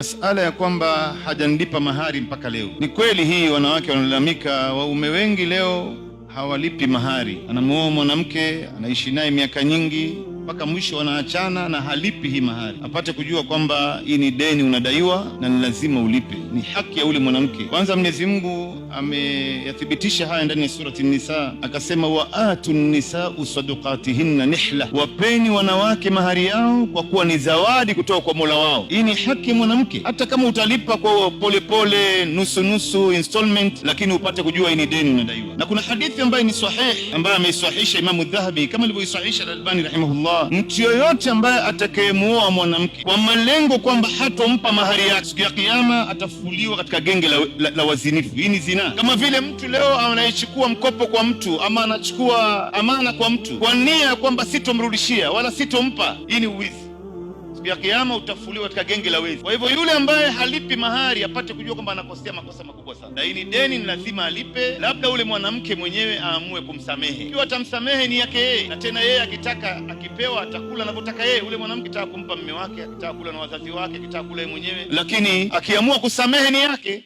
Masala ya kwamba hajanilipa mahari mpaka leo, ni kweli hii. Wanawake wanalalamika, waume wengi leo hawalipi mahari. Anamuoa mwanamke, anaishi naye miaka nyingi, mpaka mwisho wanaachana na halipi hii mahari. Apate kujua kwamba hii ni deni unadaiwa na ni lazima ulipe, ni haki ya ule mwanamke. Kwanza Mwenyezi Mungu ameyathibitisha haya ndani ya surati Nisa, akasema wa atu nisau sadaqatihinna nihla, wapeni wanawake mahari yao kwa kuwa ni zawadi kutoka kwa Mola wao. Hii ni haki ya mwanamke, hata kama utalipa kwa polepole, nusu nusu installment, lakini upate kujua hii ni deni unadaiwa. Na kuna hadithi ambayo ni sahih, ambayo ameisahihisha Imamu Dhahabi kama alivyoisahihisha Al-Albani rahimahullah. Mtu yoyote ambaye atakayemuoa mwanamke kwa malengo kwamba hatompa mahari yake, siku ya Kiyama atafufuliwa katika genge la wazinifu. Hii ni zina. Kama vile mtu leo anayechukua mkopo kwa mtu ama anachukua amana kwa mtu kwa nia ya kwamba sitomrudishia wala sitompa, hii ni uwizi. Siku ya Kiyama utafufuliwa katika genge la wezi. Kwa hivyo yule ambaye halipi mahari apate kujua kwamba anakosea makosa makubwa sana, na hii ni deni, ni lazima alipe. Labda ule mwanamke mwenyewe aamue kumsamehe. Ikiwa atamsamehe ni yake yeye, na tena yeye akitaka, akipewa atakula anavyotaka yeye. Ule mwanamke ataka kumpa mume wake, akitaka kula na wazazi wake, akitaka kula yeye mwenyewe, lakini akiamua kusamehe ni yake.